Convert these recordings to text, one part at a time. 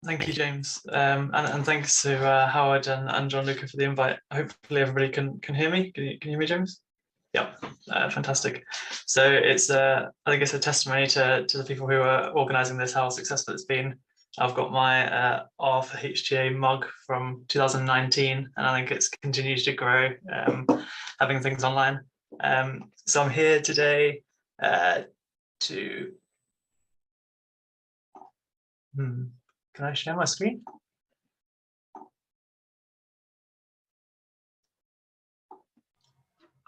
Thank you, James, and thanks to Howard and John Luca for the invite. Hopefully, everybody can hear me. Can you hear me, James? Yeah, fantastic. So it's I think it's a testimony to the people who are organising this, how successful it's been. I've got my R for HTA mug from 2019, and I think it's continued to grow, having things online. So I'm here today to. Can I share my screen?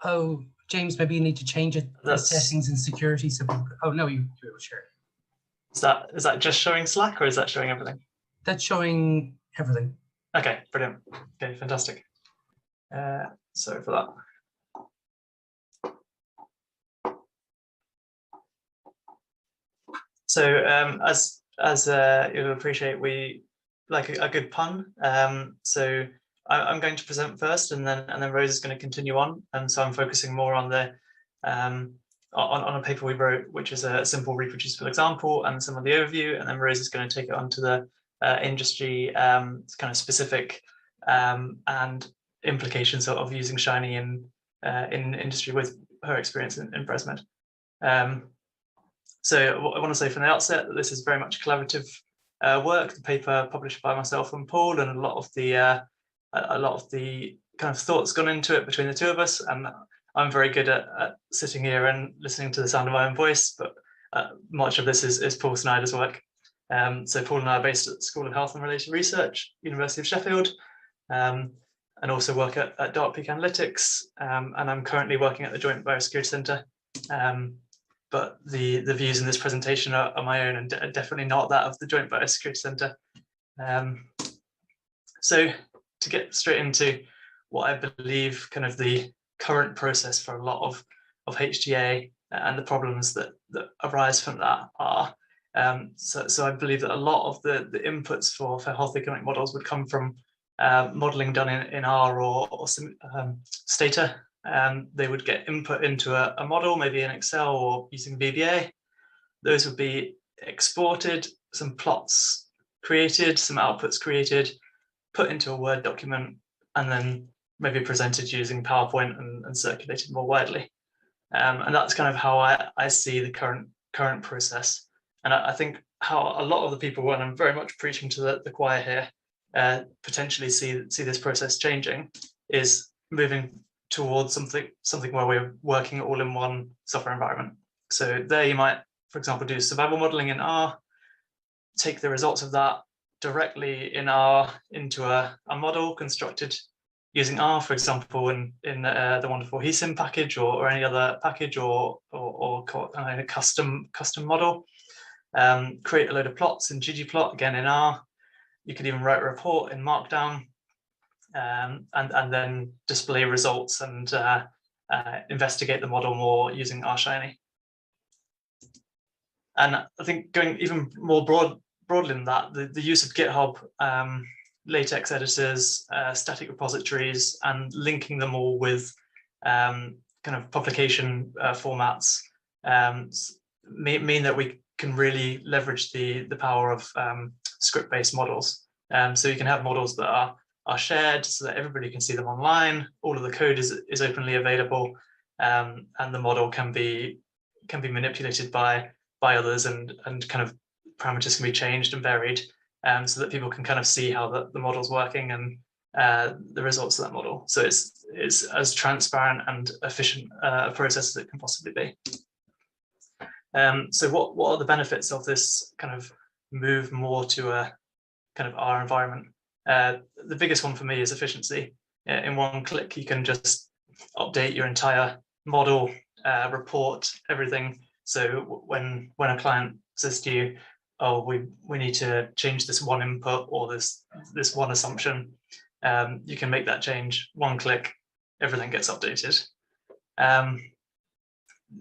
Oh, James, maybe you need to change it. The settings and security. So, oh no, you're able to share. Is that just showing Slack, or is that showing everything? That's showing everything. Okay, brilliant. Okay, fantastic. Sorry for that. So as you'll appreciate, we like a good pun. So I'm going to present first, and then Rose is going to continue on. And so I'm focusing more on the on a paper we wrote, which is a simple reproducible example and some of the overview. And then Rose is going to take it on to the industry kind of specific and implications of using Shiny in industry with her experience in ResMed. So I want to say from the outset that this is very much collaborative work. The paper published by myself and Paul, and a lot of the kind of thoughts gone into it between the two of us. And I'm very good at sitting here and listening to the sound of my own voice, but much of this is Paul Snyder's work. So Paul and I are based at the School of Health and Related Research, University of Sheffield, and also work at Dark Peak Analytics. And I'm currently working at the Joint Biosecurity Centre. But the views in this presentation are my own, and definitely not that of the Joint Biosecurity Centre. So to get straight into what I believe kind of the current process for a lot of HTA and the problems that arise from that are. So I believe that a lot of the inputs for health economic models would come from modelling done in R or Stata. They would get input into a model, maybe in Excel or using VBA. Those would be exported, some plots created, some outputs created, put into a Word document, and then maybe presented using PowerPoint and circulated more widely. And that's kind of how I see the current process. And I think how a lot of the people, when I'm very much preaching to the choir here, potentially see this process changing, is moving towards something where we're working all in one software environment. So there you might, for example, do survival modeling in R, take the results of that directly in R into a model constructed using R, for example, in the wonderful HeSim package or any other package or a custom model. Create a load of plots in ggplot, again in R. You could even write a report in Markdown, and then display results and investigate the model more using R Shiny. And I think going even more broadly than that, the use of GitHub, latex editors, static repositories, and linking them all with kind of publication formats mean that we can really leverage the power of script-based models. So you can have models that are shared so that everybody can see them online. All of the code is openly available, and the model can be manipulated by others, and kind of parameters can be changed and varied, so that people can kind of see how the model's working and the results of that model. So it's as transparent and efficient a process as it can possibly be. So what are the benefits of this kind of move more to a kind of R environment? The biggest one for me is efficiency. In one click, you can just update your entire model, report, everything. So when a client says to you, oh, we need to change this one input or this one assumption, you can make that change, one click, everything gets updated.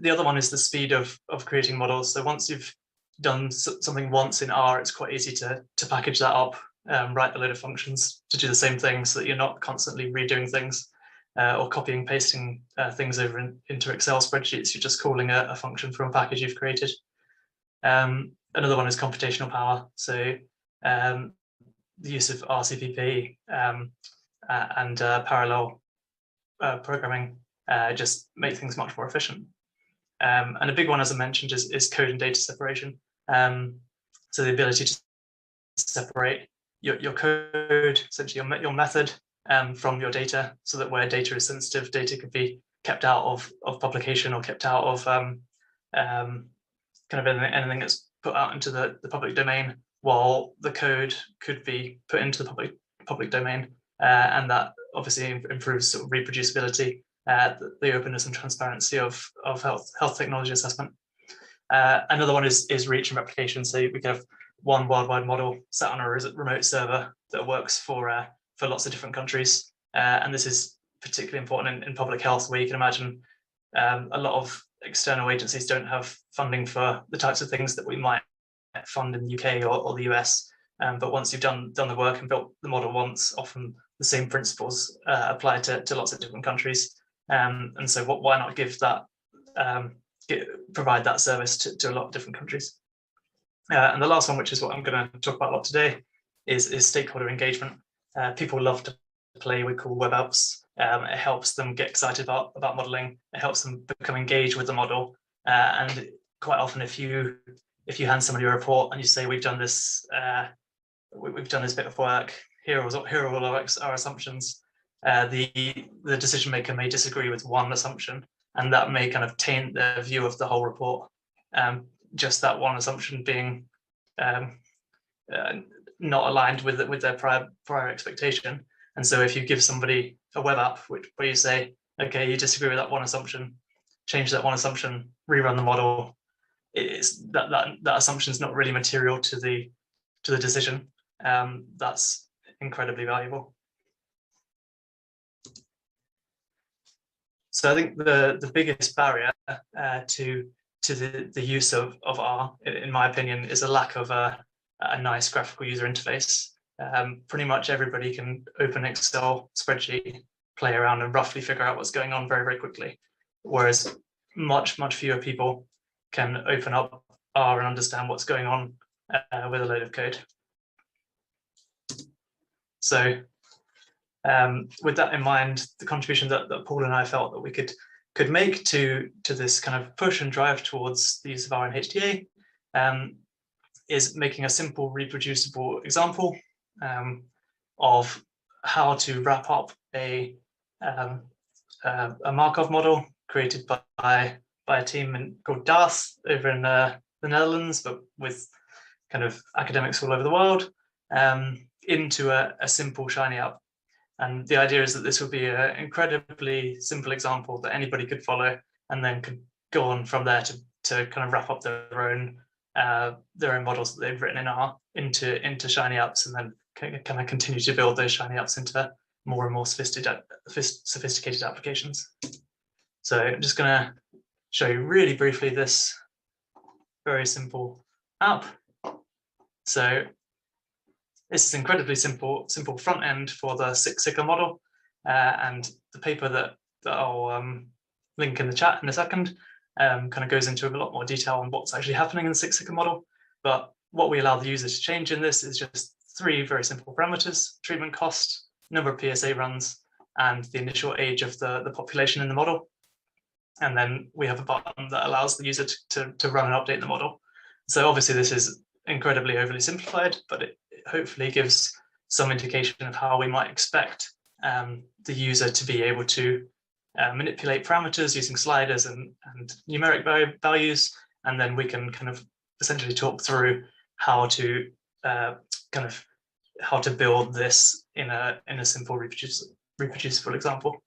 The other one is the speed of creating models. So once you've done something once in R, it's quite easy to package that up, write a load of functions to do the same thing so that you're not constantly redoing things or copying, pasting things over into Excel spreadsheets. You're just calling a function from a package you've created. Another one is computational power. So the use of RCPP and parallel programming just make things much more efficient. And a big one, as I mentioned, is code and data separation. So the ability to separate your code, essentially your method, from your data, so that where data is sensitive, data could be kept out of publication or kept out of kind of anything that's put out into the public domain, while the code could be put into the public domain, and that obviously improves sort of reproducibility, the openness and transparency of health technology assessment. Another one is reach and replication. So we can have one worldwide model sat on a remote server that works for lots of different countries, and this is particularly important in public health, where you can imagine a lot of external agencies don't have funding for the types of things that we might fund in the UK or the US. But once you've done the work and built the model once, often the same principles apply to lots of different countries. And so why not give that, provide that service to a lot of different countries? And the last one, which is what I'm going to talk about a lot today, is stakeholder engagement. People love to play with cool web apps. It helps them get excited about modeling. It helps them become engaged with the model. And quite often, if you hand somebody a report and you say, we've done this bit of work, here are all our assumptions, the decision maker may disagree with one assumption, and that may kind of taint their view of the whole report. Just that one assumption being not aligned with their prior expectation. And so if you give somebody a web app where you say, okay, you disagree with that one assumption, change that one assumption, rerun the model, it's that assumption is not really material to the decision. That's incredibly valuable. So I think the biggest barrier to the use of R, in my opinion, is a lack of a nice graphical user interface. Pretty much everybody can open an Excel spreadsheet, play around, and roughly figure out what's going on very, very quickly. Whereas much fewer people can open up R and understand what's going on with a load of code. So with that in mind, the contribution that Paul and I felt that we could make to this kind of push and drive towards the use of R in HTA is making a simple reproducible example of how to wrap up a Markov model created by a team called DARth over in the Netherlands, but with kind of academics all over the world, into a simple Shiny app. And the idea is that this would be an incredibly simple example that anybody could follow, and then could go on from there to kind of wrap up their own models that they've written in R into Shiny apps, and then kind of continue to build those Shiny apps into more and more sophisticated applications. So I'm just going to show you really briefly this very simple app. So this is incredibly simple front end for the Six Sigma model, and the paper that I'll link in the chat in a second kind of goes into a lot more detail on what's actually happening in the Six Sigma model. But what we allow the user to change in this is just 3 very simple parameters: treatment cost, number of PSA runs, and the initial age of the population in the model. And then we have a button that allows the user to run and update the model. So obviously this is incredibly overly simplified, but it hopefully gives some indication of how we might expect the user to be able to manipulate parameters using sliders and numeric values, and then we can kind of essentially talk through how to build this in a simple reproducible example.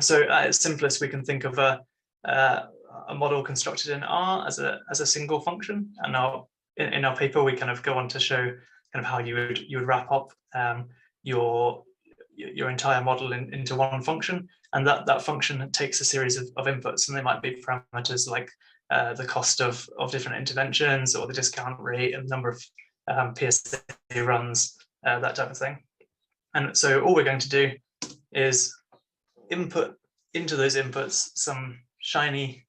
So at its simplest, we can think of a model constructed in R as a single function. And now in our paper, we kind of go on to show kind of how you would wrap up your entire model into one function, and that function takes a series of inputs, and they might be parameters like the cost of different interventions, or the discount rate, and number of PSA runs, that type of thing. And so all we're going to do is input into those inputs some shiny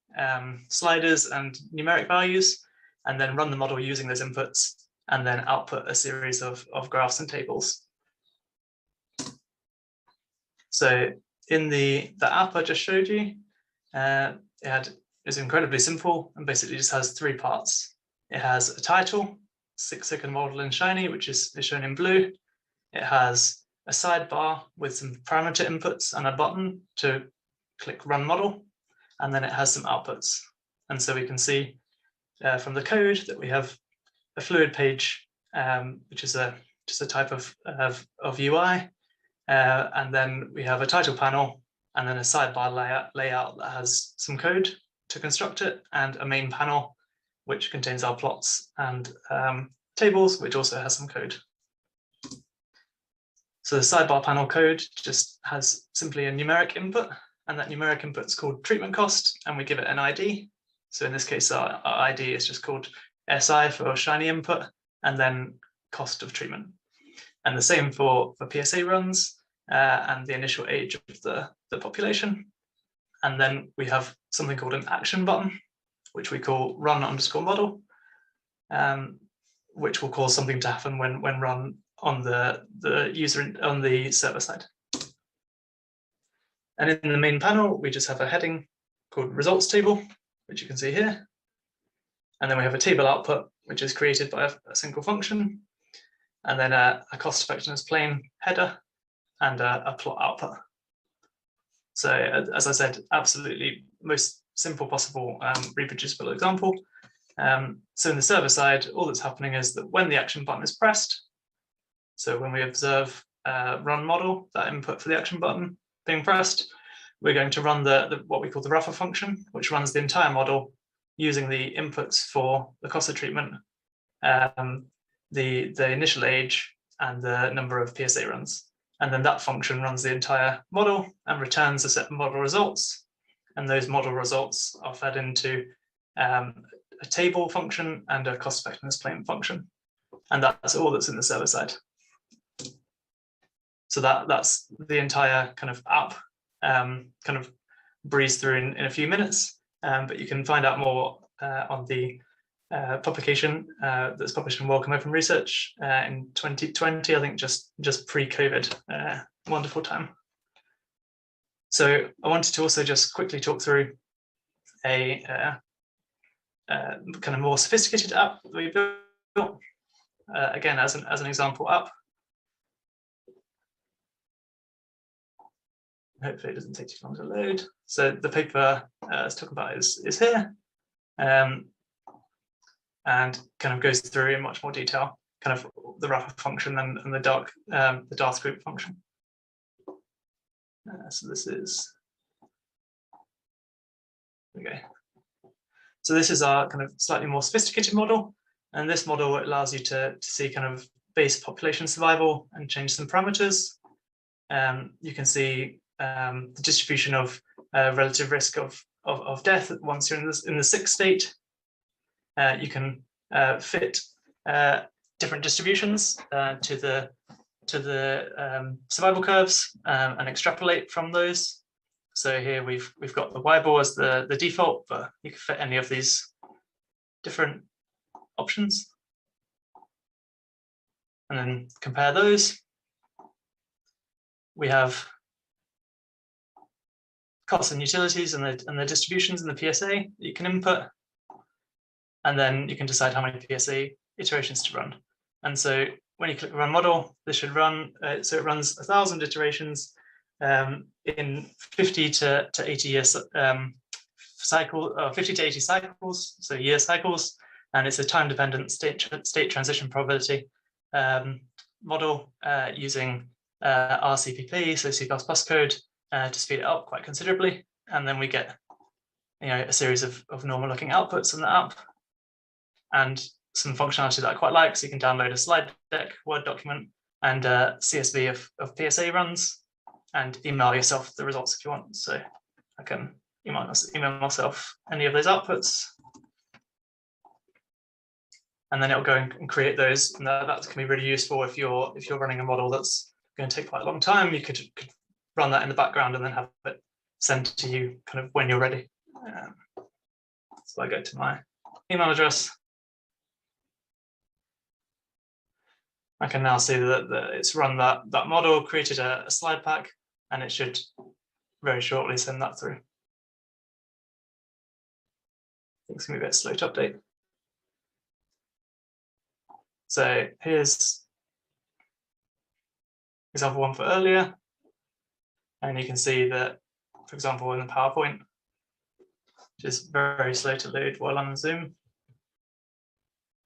sliders and numeric values, and then run the model using those inputs, and then output a series of graphs and tables. So in the app I just showed you, it's incredibly simple and basically just has 3 parts. It has a title, 6-second model in shiny, which is shown in blue. It has a sidebar with some parameter inputs and a button to click run model, and then it has some outputs. And so we can see from the code that we have a fluid page, which is just a type of UI, and then we have a title panel, and then a sidebar layout that has some code to construct it, and a main panel which contains our plots and tables, which also has some code. So the sidebar panel code just has simply a numeric input, and that numeric input is called treatment cost, and we give it an ID. So in this case, our ID is just called SI for shiny input, and then cost of treatment. And the same for PSA runs and the initial age of the population. And then we have something called an action button, which we call run_model, which will cause something to happen when run on the user on the server side. And in the main panel, we just have a heading called results table, which you can see here. And then we have a table output, which is created by a single function, and then a cost effectiveness plane header and a plot output. So as I said, absolutely most simple possible reproducible example. So in the server side, all that's happening is that when the action button is pressed, so when we observe run model, that input for the action button being pressed, we're going to run what we call the rougher function, which runs the entire model using the inputs for the cost of treatment, the initial age, and the number of PSA runs. And then that function runs the entire model and returns a set of model results. And those model results are fed into a table function and a cost effectiveness plane function. And that's all that's in the server side. So that's the entire kind of app, kind of breeze through in a few minutes. But you can find out more on the publication that's published in Welcome Open Research in 2020, I think just pre-COVID. Wonderful time. So I wanted to also just quickly talk through a kind of more sophisticated app that we built, again as an example app. Hopefully it doesn't take too long to load. So the paper I was talking about is here, and kind of goes through in much more detail, kind of the wrapper function and the Darth group function. So this is, okay. So this is our kind of slightly more sophisticated model, and this model allows you to see kind of base population survival and change some parameters. You can see the distribution of relative risk of death once you're in the sick state. You can fit different distributions to the survival curves and extrapolate from those. So here we've got the Weibull as the default, but you can fit any of these different options and then compare those. We have costs and utilities and the distributions in the PSA that you can input, and then you can decide how many PSA iterations to run. And so when you click run model, this should run, so it runs 1,000 iterations in 50 to 80 years cycle, 50 to 80 cycles, so year cycles, and it's a time-dependent state transition probability model using RCPP, so C++ code, to speed it up quite considerably. And then we get, a series of normal-looking outputs in the app, and some functionality that I quite like. So you can download a slide deck, Word document, and CSV of PSA runs, and email yourself the results if you want. So I can email myself any of those outputs. and then it'll go and create those. And that can be really useful if you're running a model that's going to take quite a long time. You could run that in the background and then have it sent to you kind of when you're ready. So I go to my email address. I can now see that it's run that model, created a slide pack, and it should very shortly send that through. I think it's going to be a bit slow to update. So here's example one for earlier. And you can see that, for example, in the PowerPoint, which is very slow to load while on Zoom,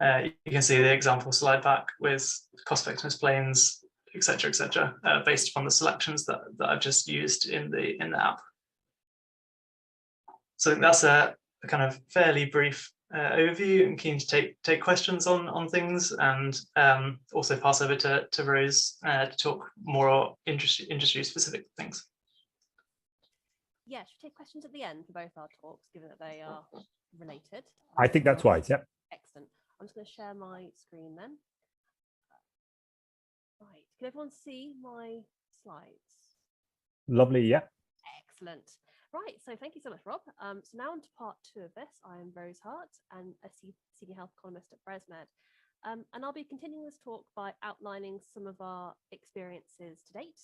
you can see the example slide pack with cost effectiveness planes, etc., based upon the selections that I've just used in the app. So that's a kind of fairly brief overview. I'm keen to take questions on things, and also pass over to Rose to talk more industry specific things. Yeah, should we take questions at the end for both our talks, given that they are related? I think that's wise. Yep. Excellent. I'm just going to share my screen then. Right. Can everyone see my slides? Lovely. Yeah. Excellent. Right. So thank you so much, Rob. So now on to part 2 of this. I am Rose Hart and a senior health economist at ResMed. And I'll be continuing this talk by outlining some of our experiences to date.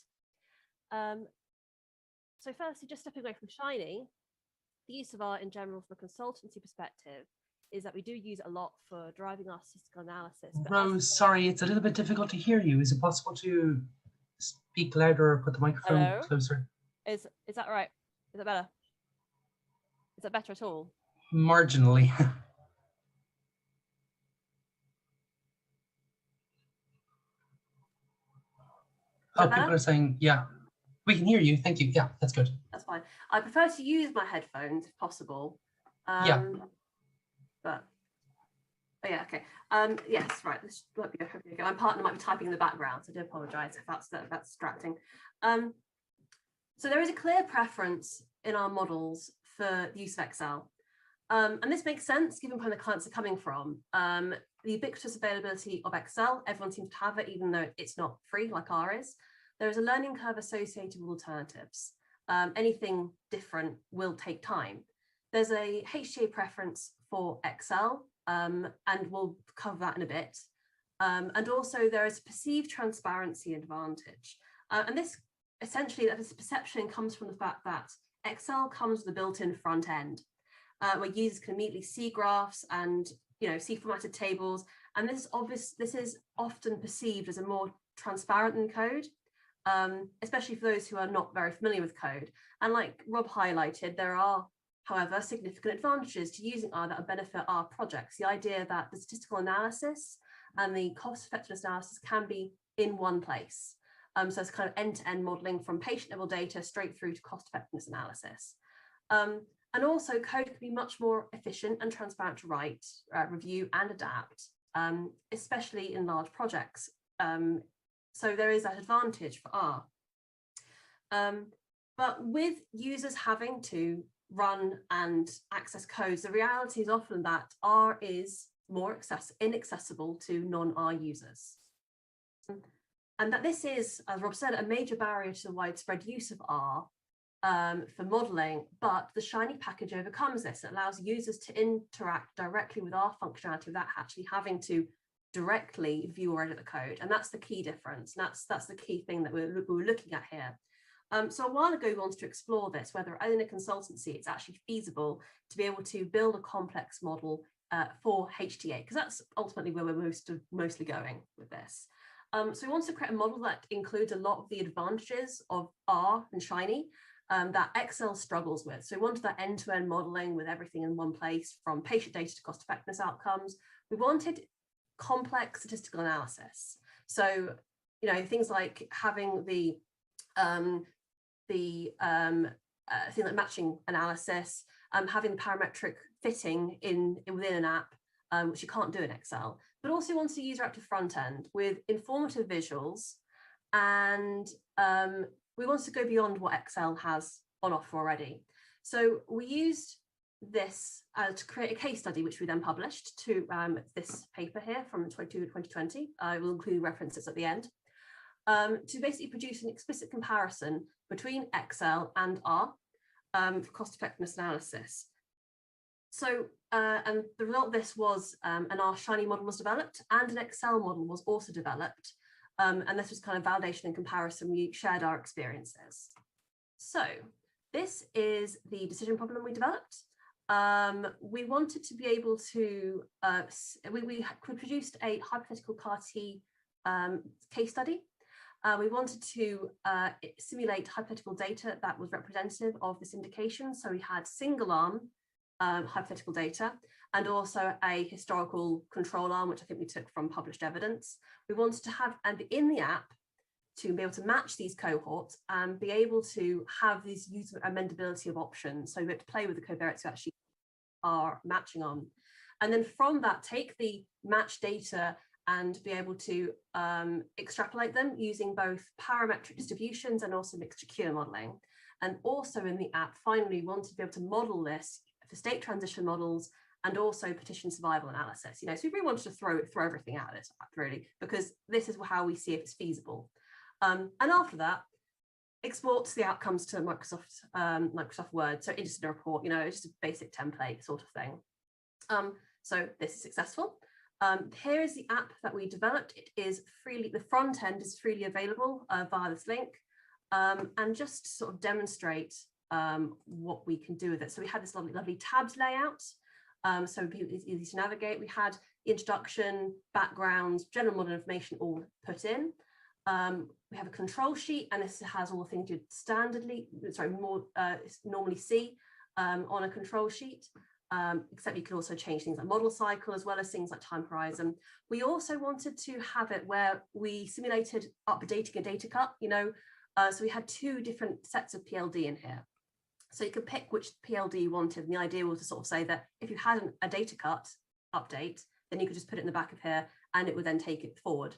So firstly, just stepping away from Shiny, the use of R in general from a consultancy perspective is that we do use it a lot for driving our statistical analysis. Rose, sorry, it's a little bit difficult to hear you. Is it possible to speak louder or put the microphone closer? Is that right? Is that better? Is that better at all? Marginally. Oh, people are saying, yeah, we can hear you. Thank you. Yeah, that's good. That's fine. I prefer to use my headphones if possible. Yeah. But yeah, okay. Yes, right. This might be okay. My partner might be typing in the background, so I do apologise if that's distracting. So there is a clear preference in our models for the use of Excel. And this makes sense given where the clients are coming from. The ubiquitous availability of Excel, everyone seems to have it, even though it's not free like R is. There is a learning curve associated with alternatives. Anything different will take time. There's a HTA preference for Excel, and we'll cover that in a bit. And also there is perceived transparency advantage. And this essentially, this perception comes from the fact that Excel comes with a built-in front end, where users can immediately see graphs and see formatted tables. And this is often perceived as a more transparent than code, especially for those who are not very familiar with code. And like Rob highlighted, there are, however, significant advantages to using R that will benefit our projects. The idea that the statistical analysis and the cost effectiveness analysis can be in one place. So it's kind of end-to-end modeling from patient level data straight through to cost effectiveness analysis. And also code can be much more efficient and transparent to write, review and adapt, especially in large projects. So there is that advantage for R. But with users having to run and access codes, the reality is often that R is more inaccessible to non-R users. And that this is, as Rob said, a major barrier to the widespread use of R for modeling, but the Shiny package overcomes this. It allows users to interact directly with R functionality without actually having to directly view or edit the code. And that's the key difference. And that's the key thing that we're looking at here. So a while ago, we wanted to explore this, whether in a consultancy, it's actually feasible to be able to build a complex model for HTA, because that's ultimately where we're mostly going with this. So we want to create a model that includes a lot of the advantages of R and Shiny that Excel struggles with. So we wanted that end-to-end modeling with everything in one place, from patient data to cost effectiveness outcomes. We wanted complex statistical analysis. So, things like having the thing like matching analysis, having the parametric fitting within an app, which you can't do in Excel, but also wants a user-active front end with informative visuals. And we want to go beyond what Excel has on offer already. So we used this to create a case study, which we then published to this paper here from 2020. I will include references at the end, to basically produce an explicit comparison between Excel and R for cost effectiveness analysis. So, and the result of this was an R Shiny model was developed and an Excel model was also developed. And this was kind of validation and comparison. We shared our experiences. So this is the decision problem we developed. We wanted to be able to, we produced a hypothetical CAR-T case study. We wanted to simulate hypothetical data that was representative of this indication. So we had single arm hypothetical data and also a historical control arm, which I think we took from published evidence. We wanted to have, and in the app, to be able to match these cohorts and be able to have these user amendability of options. So we have to play with the covariates who actually are matching on. And then from that, take the match data and be able to extrapolate them using both parametric distributions and also mixture Q modeling. And also in the app, finally, we wanted to be able to model this for state transition models and also partition survival analysis. You know, so we really wanted to throw everything at it, really, because this is how we see if it's feasible. And after that, export the outcomes to Microsoft Word, so into the report, you know, just a basic template sort of thing. So this is successful. Here is the app that we developed. It is freely, the front end is freely available via this link, and just to sort of demonstrate what we can do with it. So we had this lovely tabs layout, so it's easy to navigate. We had introduction, background, general model information all put in. We have a control sheet, and this has all the things you'd normally see on a control sheet, except you can also change things like model cycle as well as things like time horizon. We also wanted to have it where we simulated updating a data cut, you know, so we had two different sets of PLD in here. So you could pick which PLD you wanted, and the idea was to sort of say that if you had a data cut update, then you could just put it in the back of here and it would then take it forward.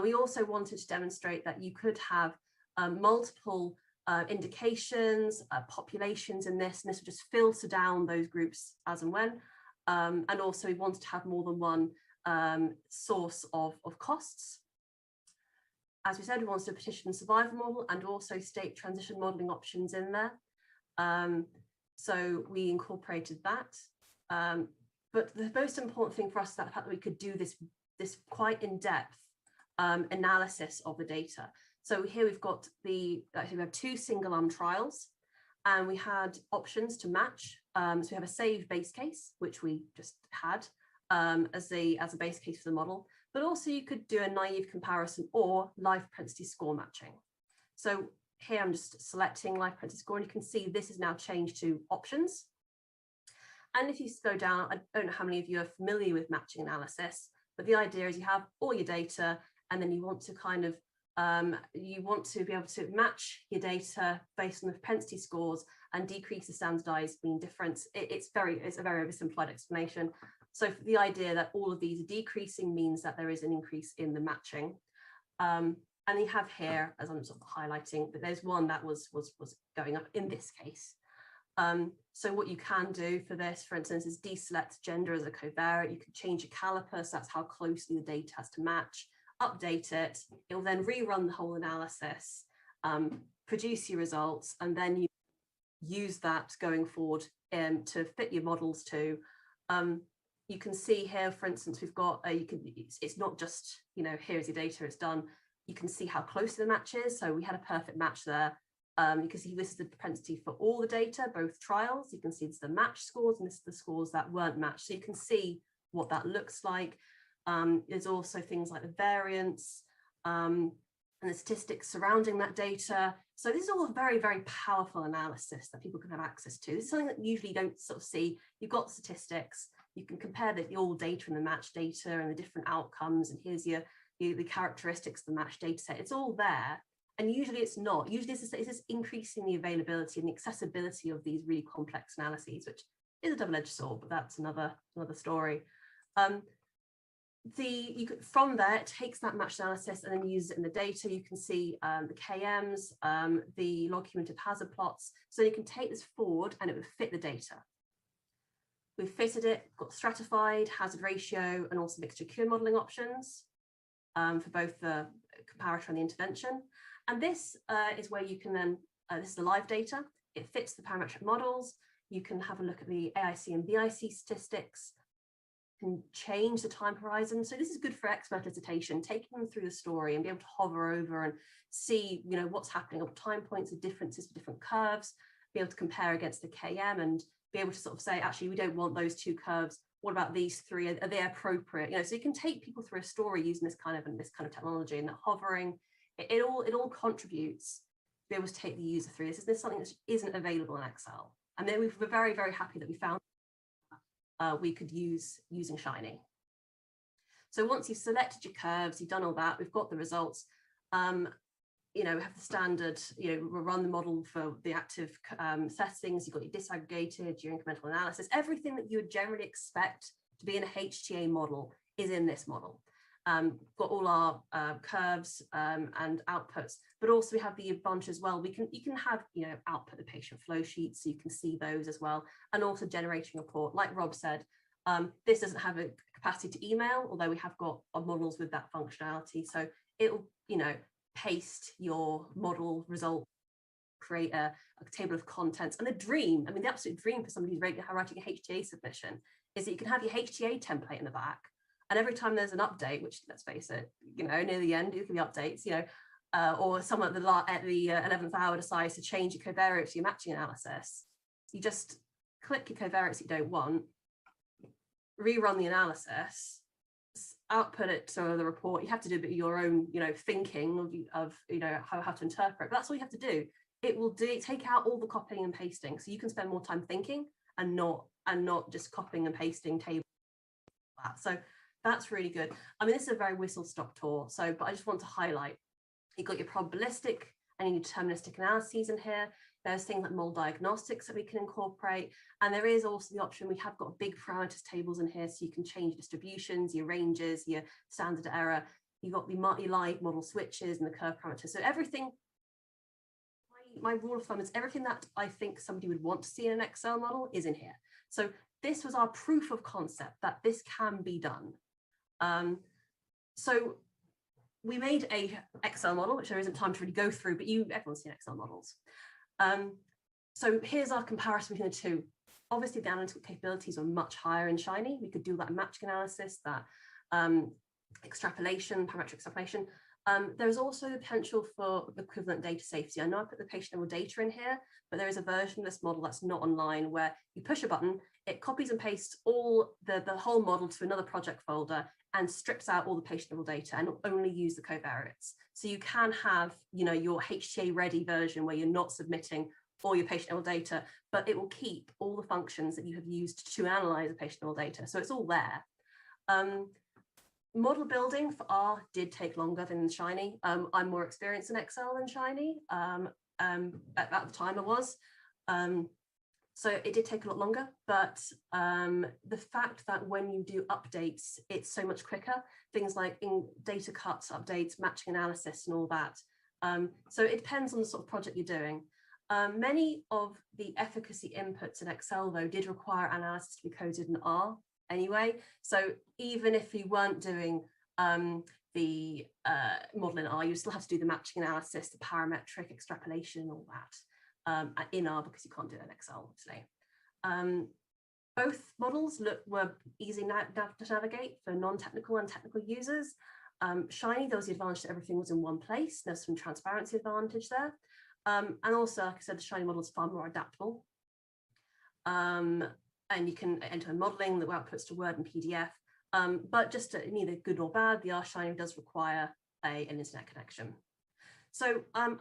We also wanted to demonstrate that you could have multiple indications, populations in this, and this would just filter down those groups as and when. And also we wanted to have more than one source of costs. As we said, we wanted a partition survival model and also state transition modeling options in there. So we incorporated that. But the most important thing for us is that the fact that we could do this quite in-depth analysis of the data. So here we've got actually we have two single arm trials, and we had options to match. So we have a saved base case, which we just had as a base case for the model, but also you could do a naive comparison or live propensity score matching. So here I'm just selecting live propensity score, and you can see this is now changed to options. And if you go down, I don't know how many of you are familiar with matching analysis, but the idea is you have all your data, and then you want to kind of you want to be able to match your data based on the propensity scores and decrease the standardized mean difference. It's a very oversimplified explanation. So the idea that all of these are decreasing means that there is an increase in the matching. And you have here, as I'm sort of highlighting, that there's one that was going up in this case. So what you can do for this, for instance, is deselect gender as a covariate. You can change your caliper, so that's how closely the data has to match. Update it, it will then rerun the whole analysis, produce your results, and then you use that going forward to fit your models to. You can see here, for instance, we've got, it's not just, you know, here's your data, it's done. You can see how close the match is. So we had a perfect match there. You can see this is the propensity for all the data, both trials. You can see it's the match scores, and this is the scores that weren't matched. So you can see what that looks like. There's also things like the variance and the statistics surrounding that data. So this is all a very, very powerful analysis that people can have access to. This is something that usually you don't sort of see. You've got statistics. You can compare the all data and the match data and the different outcomes. And here's the characteristics of the match data set. It's all there. And usually it's not. Usually it's just increasing the availability and the accessibility of these really complex analyses, which is a double-edged sword, but that's another story. From there, it takes that match analysis and then uses it in the data. You can see the KMs, the log cumulative hazard plots. So you can take this forward and it would fit the data. We've fitted it, got stratified, hazard ratio, and also mixture cure modeling options for both the comparator and the intervention. And this is where you can then, this is the live data. It fits the parametric models. You can have a look at the AIC and BIC statistics, can change the time horizon. So this is good for expert elicitation, taking them through the story and be able to hover over and see, you know, what's happening at time points, the differences for different curves, be able to compare against the KM and be able to sort of say, actually, we don't want those two curves. What about these three? Are they appropriate? You know, so you can take people through a story using this kind of technology, and that hovering, it all contributes to be able to take the user through. This is something that isn't available in Excel. And then we're very, very happy that we found we could use using Shiny. So once you've selected your curves, you've done all that, we've got the results. You know, we have the standard, you know, we'll run the model for the active settings. You've got your disaggregated, your incremental analysis, everything that you would generally expect to be in a HTA model is in this model. Got all our curves and outputs, but also we have the bunch as well. You can have, you know, output the patient flow sheets, so you can see those as well, and also generating a report. Like Rob said, this doesn't have a capacity to email, although we have got our models with that functionality. So it'll, you know, paste your model result, create a table of contents. And the dream, I mean, the absolute dream for somebody who's writing a HTA submission is that you can have your HTA template in the back. And every time there's an update, which, let's face it, you know, near the end, it can be updates, you know, or someone at the 11th hour decides to change your covariates to your matching analysis. You just click your covariates you don't want, rerun the analysis, output it to the report. You have to do a bit of your own, you know, thinking of you know, how to interpret, but that's all you have to do. It will take out all the copying and pasting, so you can spend more time thinking and not just copying and pasting tables. So that's really good. I mean, this is a very whistle-stop tour, so, but I just want to highlight, you've got your probabilistic and your deterministic analyses in here. There's things like mold diagnostics that we can incorporate. And there is also the option, we have got big parameters tables in here, so you can change distributions, your ranges, your standard error. You've got the live model switches and the curve parameters. So everything, my rule of thumb is everything that I think somebody would want to see in an Excel model is in here. So this was our proof of concept that this can be done. So we made a Excel model, which there isn't time to really go through, but everyone's seen Excel models. So here's our comparison between the two. Obviously, the analytical capabilities are much higher in Shiny. We could do that matching analysis, that extrapolation, parametric extrapolation. There's also the potential for equivalent data safety. I know I put the patient level data in here, but there is a version of this model that's not online where you push a button, it copies and pastes all the whole model to another project folder and strips out all the patient level data and only use the covariates. So you can have, you know, your HTA ready version where you're not submitting all your patient level data, but it will keep all the functions that you have used to analyze the patient level data. So it's all there. Model building for R did take longer than Shiny. I'm more experienced in Excel than Shiny. At the time I was. So it did take a lot longer, but the fact that when you do updates, it's so much quicker, things like in data cuts, updates, matching analysis and all that. So it depends on the sort of project you're doing. Many of the efficacy inputs in Excel, though, did require analysis to be coded in R anyway. So even if you weren't doing the model in R, you still have to do the matching analysis, the parametric extrapolation, all that. In R, because you can't do it in Excel, obviously. Both models were easy to navigate for non-technical and technical users. Shiny, there was the advantage that everything was in one place. There's some transparency advantage there. And also, like I said, the Shiny model is far more adaptable. And you can enter modeling that outputs to Word and PDF. But just neither good nor bad, the R Shiny does require an internet connection. So now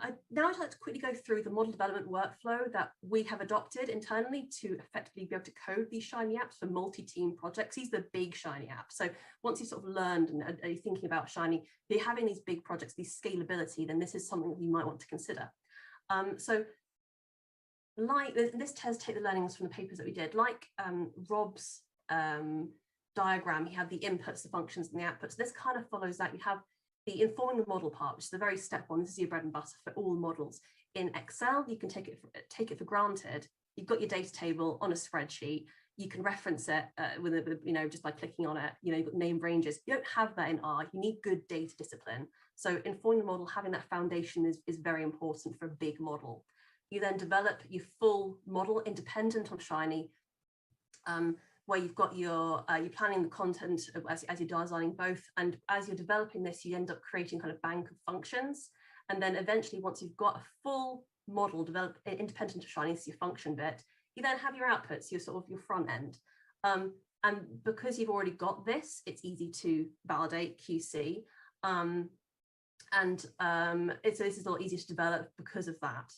I'd like to quickly go through the model development workflow that we have adopted internally to effectively be able to code these Shiny apps for multi-team projects. These are the big Shiny apps. So once you've sort of learned and are thinking about Shiny, if you're having these big projects, these scalability, then this is something that you might want to consider. So like this test, take the learnings from the papers that we did, like Rob's diagram, he had the inputs, the functions and the outputs. This kind of follows that. You have the informing the model part, which is the very step one. This is your bread and butter for all models. In Excel, you can take it for granted. You've got your data table on a spreadsheet. you can reference it with just by clicking on it. You've got named ranges. You don't have that in R. You need good data discipline. So informing the model, having that foundation is very important for a big model. You then develop your full model independent of Shiny, where you've got your, you're planning the content as you're designing both. And as you're developing this, you end up creating kind of bank of functions. And then eventually, once you've got a full model developed independent of Shiny, so your function bit, you then have your outputs, your sort of your front end. And because you've already got this, it's easy to validate, QC. So this is a lot easier to develop because of that.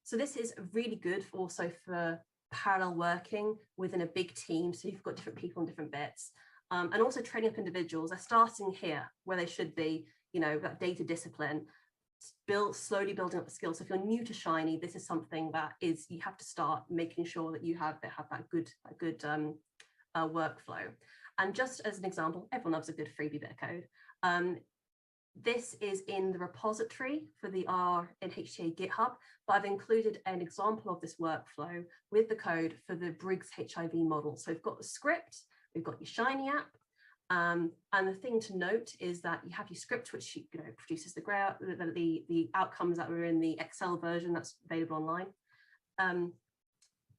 So this is really good also for parallel working within a big team. So you've got different people in different bits. And also training up individuals. They're starting here where they should be, that data discipline, slowly building up the skills. So if you're new to Shiny, this is something that you have to start making sure that you have that good workflow. And just as an example, everyone loves a good freebie bit of code. This is in the repository for the R in HTA GitHub, but I've included an example of this workflow with the code for the Briggs HIV model. So we've got the script, we've got your Shiny app, and the thing to note is that you have your script, which produces the outcomes that were in the Excel version that's available online.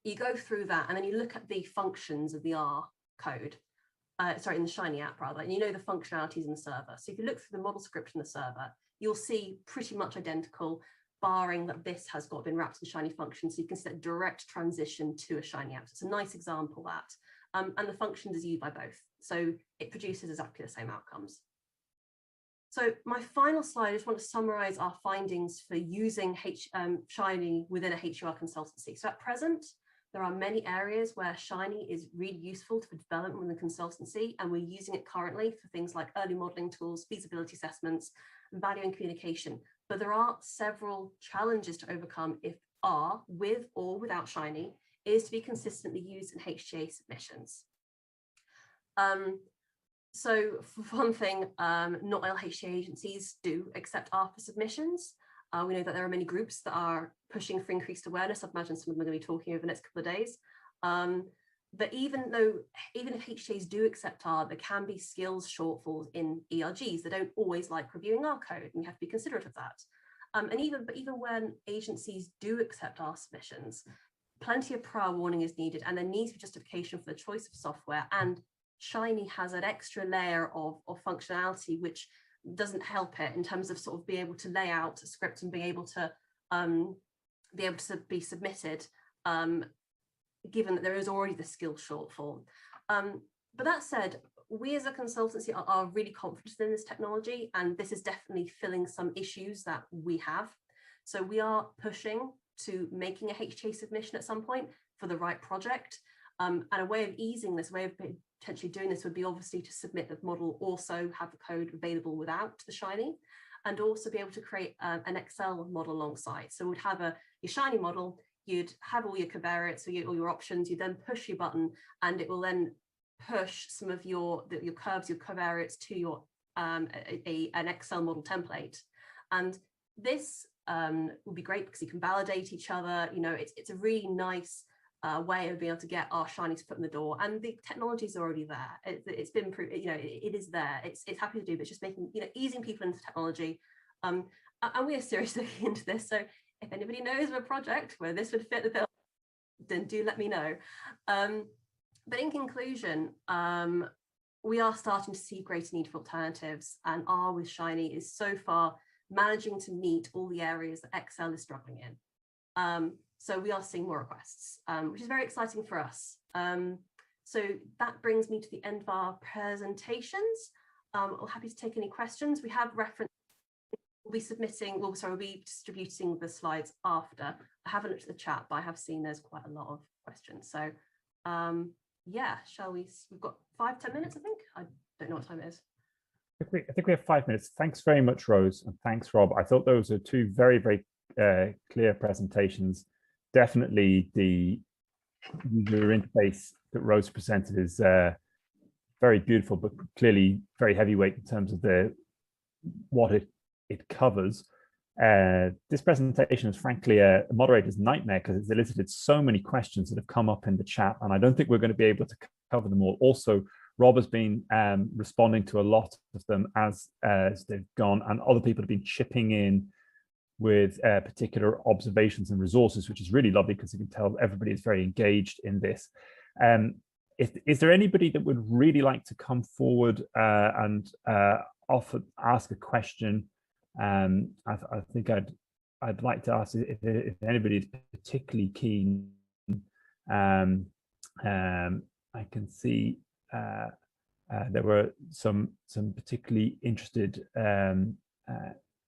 You go through that, and then you look at the functions of the R code. In the Shiny app rather, and the functionalities in the server. So if you look through the model script in the server, you'll see pretty much identical, barring that this has been wrapped in Shiny function. So you can see that direct transition to a Shiny app. So it's a nice example of that. And the functions is used by both. So it produces exactly the same outcomes. So my final slide, I just want to summarize our findings for using Shiny within a HUR consultancy. So at present, there are many areas where Shiny is really useful for development within the consultancy, and we're using it currently for things like early modeling tools, feasibility assessments, and value and communication. But there are several challenges to overcome if R, with or without Shiny, is to be consistently used in HTA submissions. So for one thing, not all HTA agencies do accept R for submissions. We know that there are many groups that are pushing for increased awareness. I've imagined some of them are going to be talking over the next couple of days. But even if HTAs do accept R, there can be skills shortfalls in ERGs. They don't always like reviewing R code, and you have to be considerate of that. And even when agencies do accept R submissions, plenty of prior warning is needed, and there needs to be justification for the choice of software. And Shiny has an extra layer of functionality which doesn't help it in terms of sort of being able to lay out a script and being able to be submitted, given that there is already the skill shortfall. But that said, we as a consultancy are really confident in this technology, and this is definitely filling some issues that we have. So we are pushing to making a HTA submission at some point for the right project. And a way of easing this, way of potentially doing this would be obviously to submit the model, also have the code available without the Shiny, and also be able to create an Excel model alongside. So we'd have your Shiny model, you'd have all your covariates, all your options, you then push your button, and it will then push some of your curves, your covariates to your an Excel model template. And this will be great because you can validate each other. It's a really nice way of being able to get our Shiny's foot in the door, and the technology is already there. It's been proved, it is there. It's happy to do, but it's just making, easing people into technology. And we are seriously looking into this. So if anybody knows of a project where this would fit the bill, then do let me know. But in conclusion, we are starting to see greater need for alternatives, and R with Shiny is so far managing to meet all the areas that Excel is struggling in. So we are seeing more requests, which is very exciting for us. So that brings me to the end of our presentations. I'm happy to take any questions. We have reference. We'll be distributing the slides after. I haven't looked at the chat, but I have seen there's quite a lot of questions. So yeah, shall we? We've got 5-10 minutes, I think. I don't know what time it is. I think we have 5 minutes. Thanks very much, Rose, and thanks, Rob. I thought those are two very, very clear presentations. Definitely the user interface that Rose presented is very beautiful, but clearly very heavyweight in terms of what it covers. This presentation is frankly a moderator's nightmare because it's elicited so many questions that have come up in the chat, and I don't think we're going to be able to cover them all. Also, Rob has been responding to a lot of them as they've gone, and other people have been chipping in with particular observations and resources, which is really lovely because you can tell everybody is very engaged in this. Is there anybody that would really like to come forward and ask a question? I think I'd like to ask if anybody is particularly keen. I can see there were some particularly interested.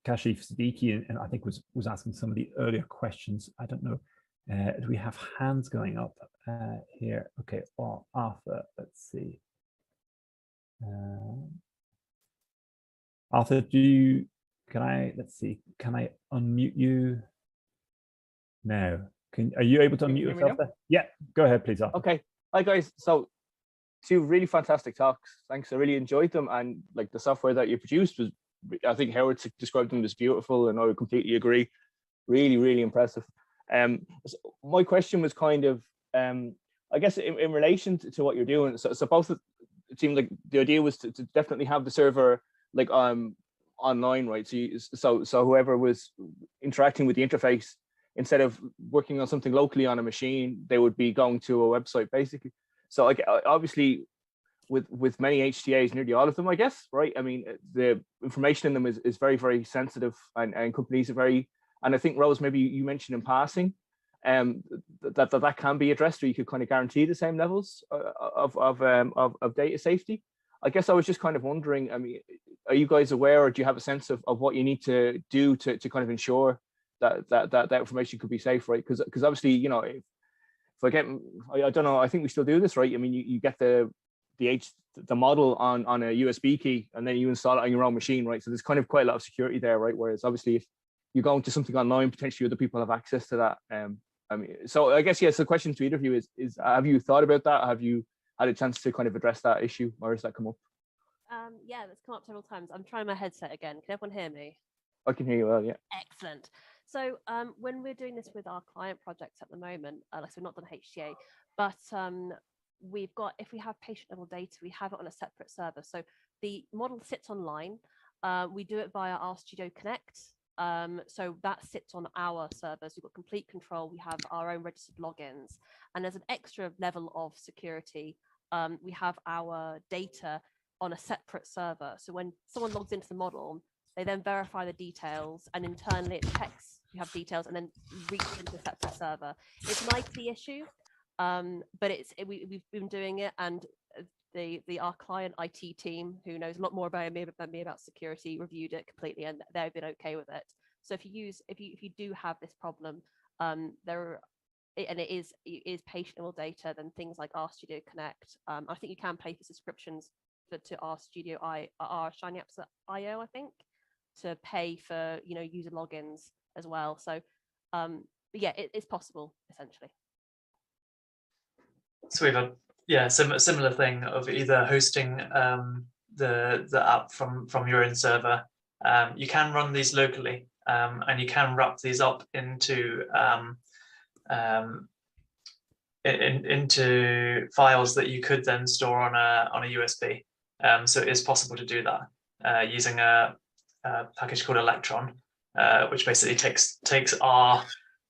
Kashif Siddiqui, and I think was asking some of the earlier questions. I don't know. Do we have hands going up here? Okay, or Arthur. Let's see. Arthur, let's see. Can I unmute you? No. Are you able to unmute yourself there? Yeah, go ahead, please, Arthur. Okay. Hi, guys. So, two really fantastic talks. Thanks. I really enjoyed them, and like the software that you produced was, I think Howard described them as beautiful, and I would completely agree. Really, really impressive. So my question was kind of, I guess, in relation to what you're doing. So both, it seemed like the idea was to definitely have the server like online, right? So whoever was interacting with the interface, instead of working on something locally on a machine, they would be going to a website basically. So like obviously, with many HTAs, nearly all of them, I guess, right? I mean, the information in them is very, very sensitive, and companies are very, and I think, Rose, maybe you mentioned in passing, that can be addressed, or you could kind of guarantee the same levels of data safety. I guess I was just kind of wondering, I mean, are you guys aware, or do you have a sense of what you need to do to kind of ensure that information could be safe, right? Because obviously, you know, if I don't know, I think we still do this, right? I mean, you get the model on a USB key, and then you install it on your own machine, right? So there's kind of quite a lot of security there, right? Whereas obviously, if you're going to something online, potentially other people have access to that. I mean, so I guess, yes, the question to either of you is have you thought about that? Have you had a chance to kind of address that issue, or has that come up? Yeah, that's come up several times. I'm trying my headset again. Can everyone hear me? I can hear you well, yeah. Excellent. So when we're doing this with our client projects at the moment, like we've not done HTA, but we've got, if we have patient level data, we have it on a separate server. So the model sits online. We do it via RStudio Connect. So that sits on our servers. We've got complete control. We have our own registered logins. And as an extra level of security, we have our data on a separate server. So when someone logs into the model, they then verify the details, and internally it checks you have details and then reaches into a separate server. It's an IT issue, but we've been doing it, and our client IT team, who knows a lot more about me about security, reviewed it completely, and they've been okay with it. So if you do have this problem, and it is patient level data, then things like RStudio Connect. I think you can pay for subscriptions to RStudio our Shiny Apps.io, I think, to pay for user logins as well. So but yeah, it's possible essentially. So we have a similar thing of either hosting the app from your own server. You can run these locally, and you can wrap these up into into files that you could then store on a USB. So it is possible to do that using a package called Electron, which basically takes R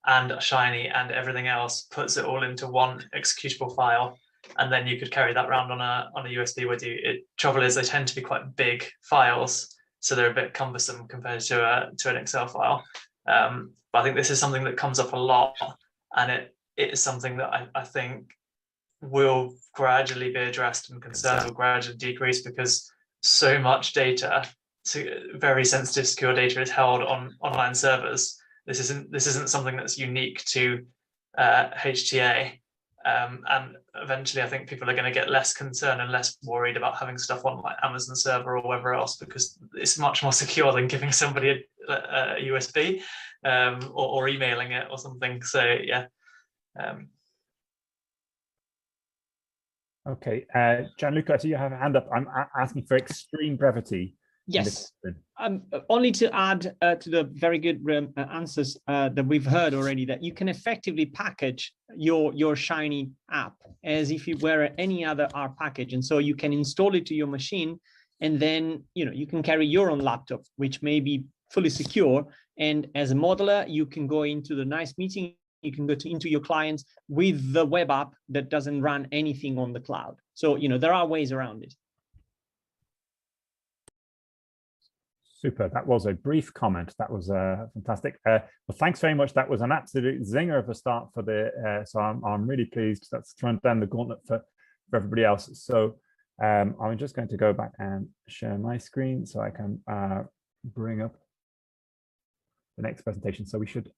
and Shiny and everything else, puts it all into one executable file, and then you could carry that around on a USB with you. Trouble is, they tend to be quite big files, so they're a bit cumbersome compared to an Excel file. But I think this is something that comes up a lot, and it is something that I think will gradually be addressed, and concerns will gradually decrease, because so much data, very sensitive, secure data, is held on online servers. This isn't something that's unique to HTA, and eventually I think people are going to get less concerned and less worried about having stuff on like Amazon server or wherever else, because it's much more secure than giving somebody a USB or emailing it or something. So yeah. Okay, Gianluca, I see you have a hand up. I'm asking for extreme brevity. Yes. Only to add to the very good answers that we've heard already, that you can effectively package your Shiny app as if it were any other R package. And so you can install it to your machine, and then you can carry your own laptop, which may be fully secure. And as a modeler, you can go into the nice meeting. You can go into your clients with the web app that doesn't run anything on the cloud. So there are ways around it. Super. That was a brief comment. That was fantastic. Well, thanks very much. That was an absolute zinger of a start for the. So I'm really pleased. That's thrown down the gauntlet for everybody else. So I'm just going to go back and share my screen so I can bring up the next presentation. So we should